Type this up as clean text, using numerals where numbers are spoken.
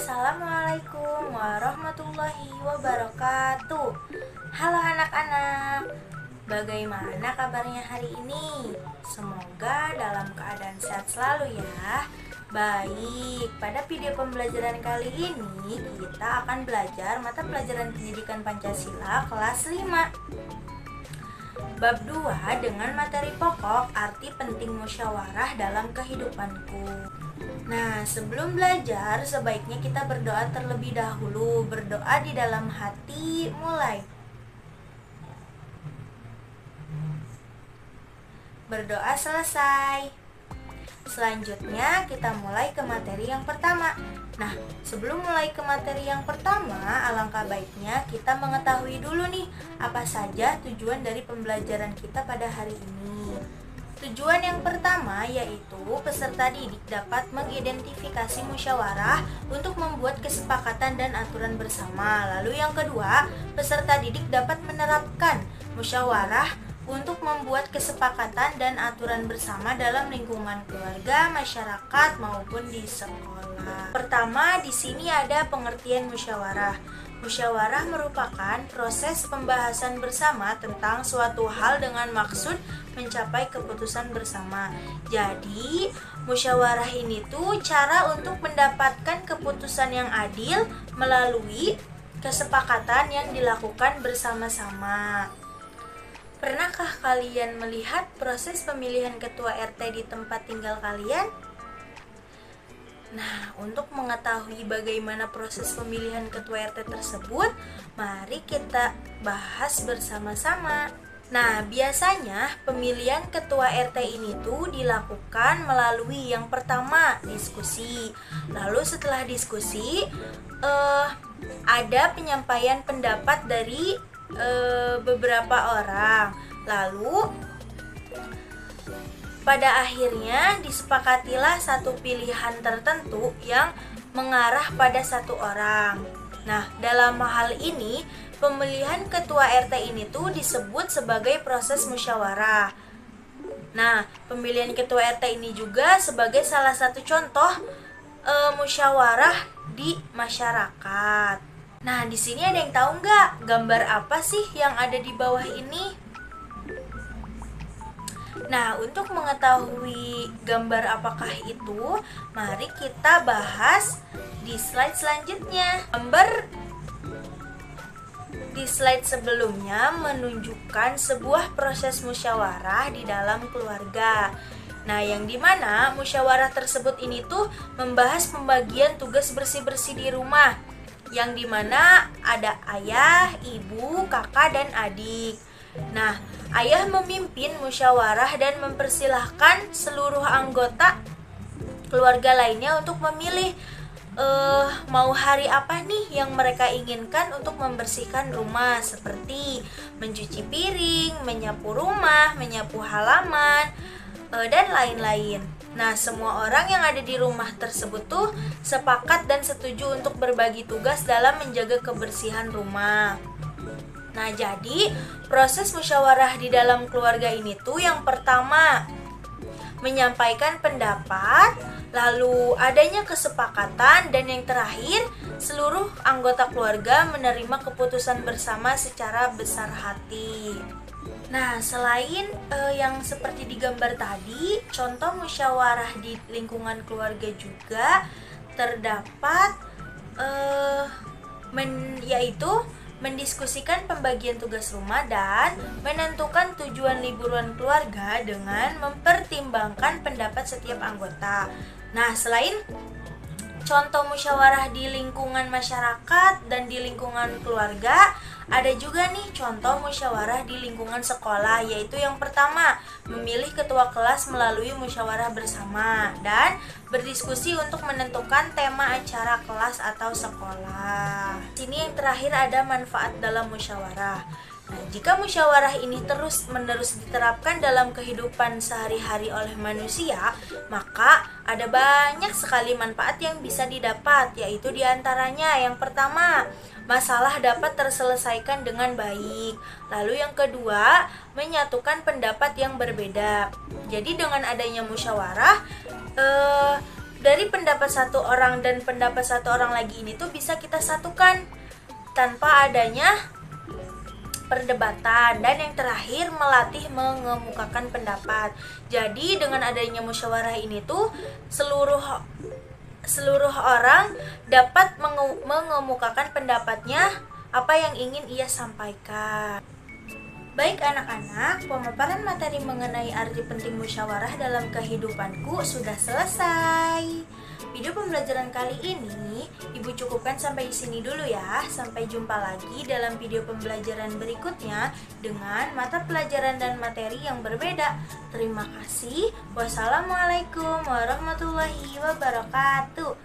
Assalamualaikum warahmatullahi wabarakatuh. Halo anak-anak, bagaimana kabarnya hari ini? Semoga dalam keadaan sehat selalu ya. Baik, pada video pembelajaran kali ini kita akan belajar mata pelajaran pendidikan Pancasila kelas 5. Bab 2 dengan materi pokok arti penting musyawarah dalam kehidupanku. Nah, sebelum belajar sebaiknya kita berdoa terlebih dahulu. Berdoa di dalam hati, mulai. Berdoa selesai. Selanjutnya kita mulai ke materi yang pertama. Nah, sebelum mulai ke materi yang pertama, alangkah baiknya kita mengetahui dulu nih apa saja tujuan dari pembelajaran kita pada hari ini. Tujuan yang pertama yaitu peserta didik dapat mengidentifikasi musyawarah untuk membuat kesepakatan dan aturan bersama. Lalu yang kedua, peserta didik dapat menerapkan musyawarah untuk membuat kesepakatan dan aturan bersama dalam lingkungan keluarga, masyarakat maupun di sekolah. Pertama, di sini ada pengertian musyawarah. Musyawarah merupakan proses pembahasan bersama tentang suatu hal dengan maksud mencapai keputusan bersama. Jadi, musyawarah ini tuh cara untuk mendapatkan keputusan yang adil melalui kesepakatan yang dilakukan bersama-sama. Pernahkah kalian melihat proses pemilihan ketua RT di tempat tinggal kalian? Nah, untuk mengetahui bagaimana proses pemilihan ketua RT tersebut, mari kita bahas bersama-sama. Nah, biasanya pemilihan ketua RT ini tuh dilakukan melalui yang pertama, diskusi. Lalu setelah diskusi, ada penyampaian pendapat dari beberapa orang. Lalu pada akhirnya disepakatilah satu pilihan tertentu yang mengarah pada satu orang. Nah, dalam hal ini pemilihan ketua RT ini tuh disebut sebagai proses musyawarah. Nah, pemilihan ketua RT ini juga sebagai salah satu contoh musyawarah di masyarakat. Nah, di sini ada yang tahu nggak gambar apa sih yang ada di bawah ini? Nah, untuk mengetahui gambar apakah itu, mari kita bahas di slide selanjutnya. Gambar di slide sebelumnya menunjukkan sebuah proses musyawarah di dalam keluarga. Nah, yang dimana musyawarah tersebut ini tuh membahas pembagian tugas bersih-bersih di rumah, yang dimana ada ayah, ibu, kakak, dan adik. Nah, ayah memimpin musyawarah dan mempersilahkan seluruh anggota keluarga lainnya untuk memilih mau hari apa nih yang mereka inginkan untuk membersihkan rumah, seperti mencuci piring, menyapu rumah, menyapu halaman, dan lain-lain. Nah, semua orang yang ada di rumah tersebut tuh sepakat dan setuju untuk berbagi tugas dalam menjaga kebersihan rumah. Nah, jadi proses musyawarah di dalam keluarga ini tuh yang pertama menyampaikan pendapat, lalu adanya kesepakatan, dan yang terakhir seluruh anggota keluarga menerima keputusan bersama secara besar hati. Nah, selain yang seperti di gambar tadi, contoh musyawarah di lingkungan keluarga juga terdapat yaitu mendiskusikan pembagian tugas rumah dan menentukan tujuan liburan keluarga dengan mempertimbangkan pendapat setiap anggota. Nah, selain contoh musyawarah di lingkungan masyarakat dan di lingkungan keluarga, ada juga nih contoh musyawarah di lingkungan sekolah, yaitu yang pertama, memilih ketua kelas melalui musyawarah bersama dan berdiskusi untuk menentukan tema acara kelas atau sekolah. Sini yang terakhir ada manfaat dalam musyawarah. Nah, jika musyawarah ini terus-menerus diterapkan dalam kehidupan sehari-hari oleh manusia, maka ada banyak sekali manfaat yang bisa didapat, yaitu diantaranya yang pertama, masalah dapat terselesaikan dengan baik. Lalu yang kedua, menyatukan pendapat yang berbeda. Jadi dengan adanya musyawarah, dari pendapat satu orang dan pendapat satu orang lagi ini tuh bisa kita satukan tanpa adanya perdebatan. Dan yang terakhir, melatih mengemukakan pendapat. Jadi dengan adanya musyawarah ini tuh seluruh orang dapat mengemukakan pendapatnya, apa yang ingin ia sampaikan. Baik anak-anak, pemaparan materi mengenai arti penting musyawarah dalam kehidupanku sudah selesai. Video pembelajaran kali ini Ibu cukupkan sampai di sini dulu ya. Sampai jumpa lagi dalam video pembelajaran berikutnya dengan mata pelajaran dan materi yang berbeda. Terima kasih. Wassalamualaikum warahmatullahi wabarakatuh.